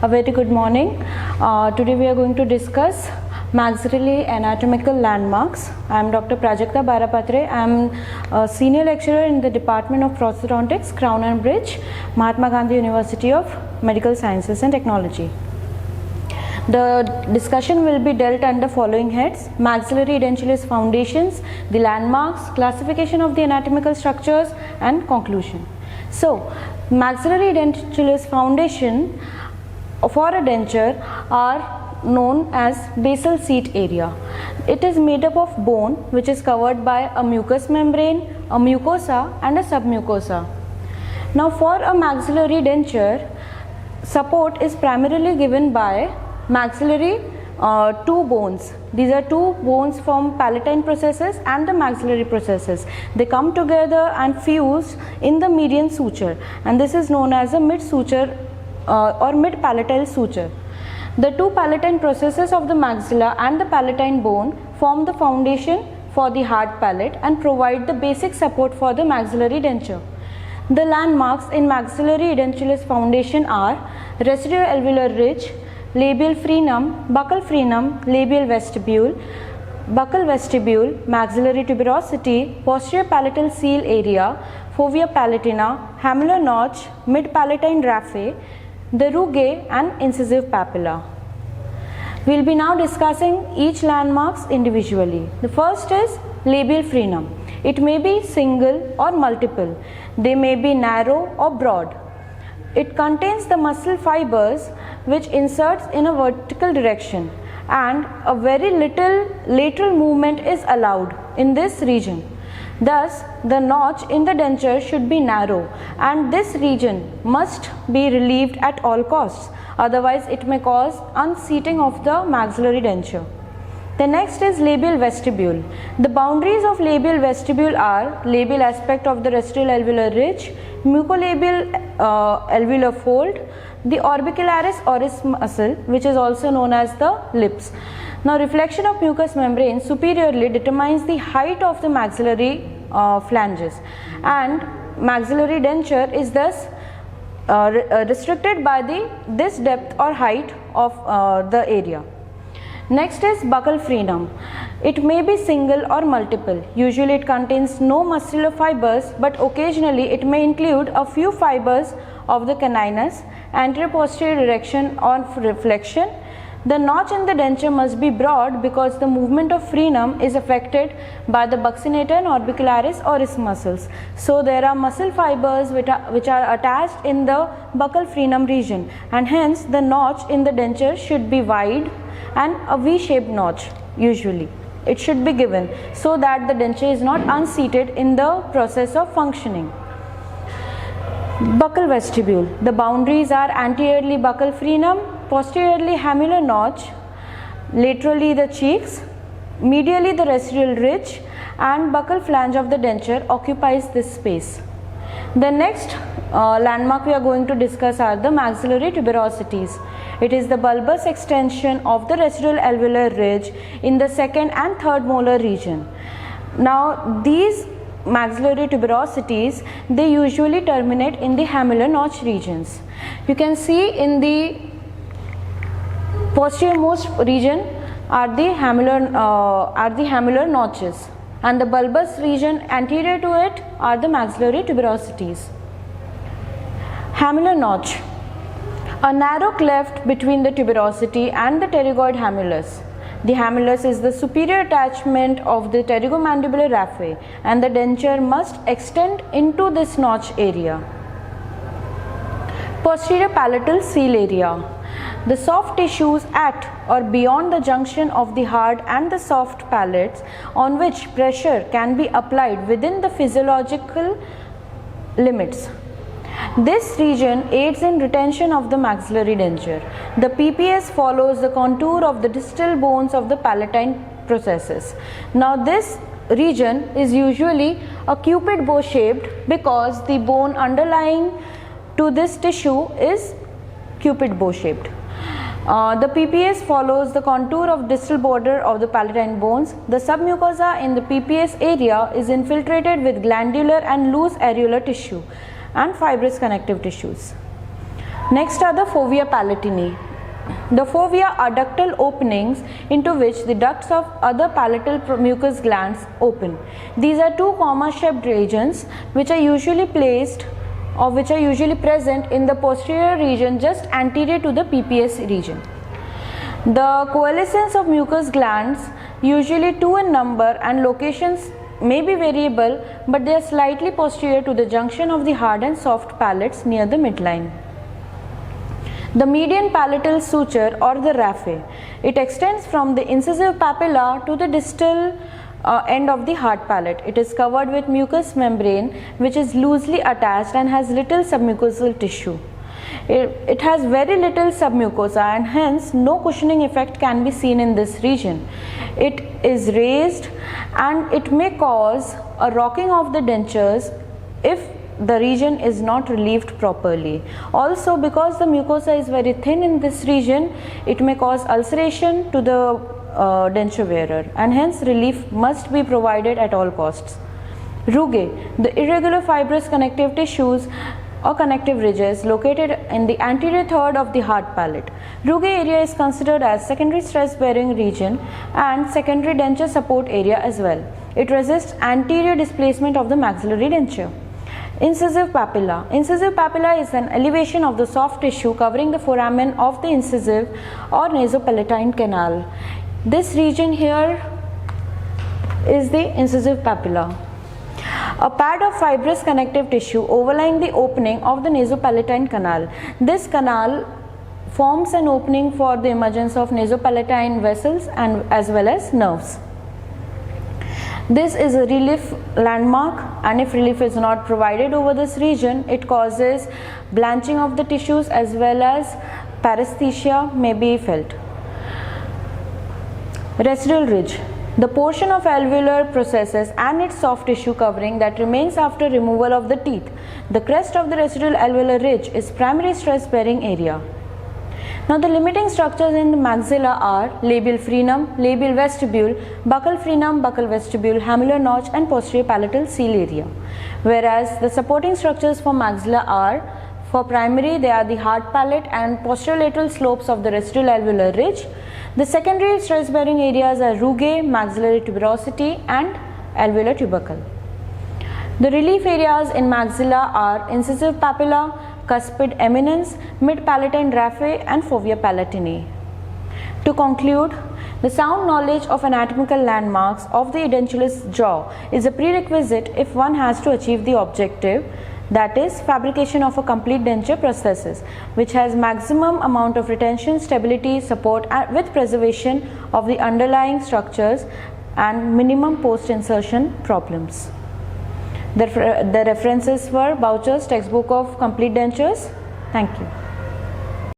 A very good morning. Today we are going to discuss maxillary anatomical landmarks. I am Dr. Prajakta Barapatre. I am a senior lecturer in the Department of Prosthodontics, Crown and Bridge, Mahatma Gandhi University of Medical Sciences and Technology. The discussion will be dealt under following heads: maxillary edentulous foundations, the landmarks, classification of the anatomical structures, and conclusion. So, maxillary edentulous foundation for a denture are known as basal seat area. It is made up of bone which is covered by a mucous membrane, a mucosa and a submucosa. Now for a maxillary denture, support is primarily given by maxillary two bones. These are two bones from palatine processes and the maxillary processes. They come together and fuse in the median suture, and this is known as a mid suture or mid palatal suture. The two palatine processes of the maxilla and the palatine bone form the foundation for the hard palate and provide the basic support for the maxillary denture. The landmarks in maxillary edentulous foundation are residuoalveolar ridge, labial frenum, buccal frenum, labial vestibule, buccal vestibule, maxillary tuberosity, posterior palatal seal area, fovea palatina, hamular notch, mid-palatine raphe, the rugae and incisive papilla. We will be now discussing each landmarks individually. The first is labial frenum. It may be single or multiple. They may be narrow or broad. It contains the muscle fibers which inserts in a vertical direction, and a very little lateral movement is allowed in this region. Thus, the notch in the denture should be narrow, and this region must be relieved at all costs, otherwise it may cause unseating of the maxillary denture. The next is labial vestibule. The boundaries of labial vestibule are labial aspect of the residuoalveolar ridge, mucolabial alveolar fold, the orbicularis oris muscle, which is also known as the lips. Now, reflection of mucous membrane superiorly determines the height of the maxillary flanges, and maxillary denture is thus restricted by this depth or height of the area. Next is buccal frenum. It may be single or multiple. Usually it contains no muscular fibers, but occasionally it may include a few fibers of the caninus, anterior-posterior direction or reflection. The notch in the denture must be broad because the movement of frenum is affected by the buccinator and orbicularis oris muscles. So there are muscle fibers which are attached in the buccal frenum region, and hence the notch in the denture should be wide and a V-shaped notch. Usually it should be given so that the denture is not unseated in the process of functioning. Buccal vestibule. The boundaries are anteriorly buccal frenum, posteriorly hamular notch, laterally the cheeks, medially the residual ridge, and buccal flange of the denture occupies this space. The next landmark we are going to discuss are the maxillary tuberosities. It is the bulbous extension of the residuoalveolar ridge in the second and third molar region. Now, these maxillary tuberosities, they usually terminate in the hamular notch regions. You can see in the posterior most region are the hamular notches, and the bulbous region anterior to it are the maxillary tuberosities. Hamular notch. A narrow cleft between the tuberosity and the pterygoid hamulus. The hamulus is the superior attachment of the pterygomandibular raphe, and the denture must extend into this notch area. Posterior palatal seal area. The soft tissues at or beyond the junction of the hard and the soft palates, on which pressure can be applied within the physiological limits. This region aids in retention of the maxillary denture. The PPS follows the contour of the distal bones of the palatine processes. Now, this region is usually a cupid bow shaped because the bone underlying to this tissue is cupid bow shaped. The PPS follows the contour of distal border of the palatine bones. The submucosa in the PPS area is infiltrated with glandular and loose areolar tissue and fibrous connective tissues. Next are the fovea palatini. The fovea are ductal openings into which the ducts of other palatal mucous glands open. These are two comma-shaped regions which are usually present in the posterior region just anterior to the PPS region. The coalescence of mucous glands, usually 2 in number, and locations may be variable, but they are slightly posterior to the junction of the hard and soft palates near the midline. The median palatal suture or the raphe, it extends from the incisive papilla to the distal end of the hard palate. It is covered with mucous membrane which is loosely attached and has little submucosal tissue. It has very little submucosa and hence no cushioning effect can be seen in this region. It is raised and it may cause a rocking of the dentures if the region is not relieved properly. Also, because the mucosa is very thin in this region, it may cause ulceration to the denture wearer, and hence relief must be provided at all costs. Rugae, the irregular fibrous connective tissues or connective ridges located in the anterior third of the hard palate. Rugae area is considered as secondary stress bearing region and secondary denture support area as well. It resists anterior displacement of the maxillary denture. Incisive papilla. Incisive papilla is an elevation of the soft tissue covering the foramen of the incisive or nasopalatine canal. This region here is the incisive papilla. A pad of fibrous connective tissue overlying the opening of the nasopalatine canal. This canal forms an opening for the emergence of nasopalatine vessels and as well as nerves. This is a relief landmark, and if relief is not provided over this region, it causes blanching of the tissues as well as paresthesia may be felt. Residual ridge. The portion of alveolar processes and its soft tissue covering that remains after removal of the teeth. The crest of the residual alveolar ridge is primary stress bearing area. Now the limiting structures in the maxilla are labial frenum, labial vestibule, buccal frenum, buccal vestibule, hamular notch and posterior palatal seal area. Whereas the supporting structures for maxilla are, for primary they are the hard palate and posterolateral slopes of the residual alveolar ridge. The secondary stress bearing areas are rugae, maxillary tuberosity and alveolar tubercle. The relief areas in maxilla are incisive papilla, cuspid eminence, mid-palatine raphe and fovea palatini. To conclude, the sound knowledge of anatomical landmarks of the edentulous jaw is a prerequisite if one has to achieve the objective, that is fabrication of a complete denture prosthesis which has maximum amount of retention, stability, support with preservation of the underlying structures and minimum post-insertion problems. The references were Boucher's textbook of complete dentures. Thank you.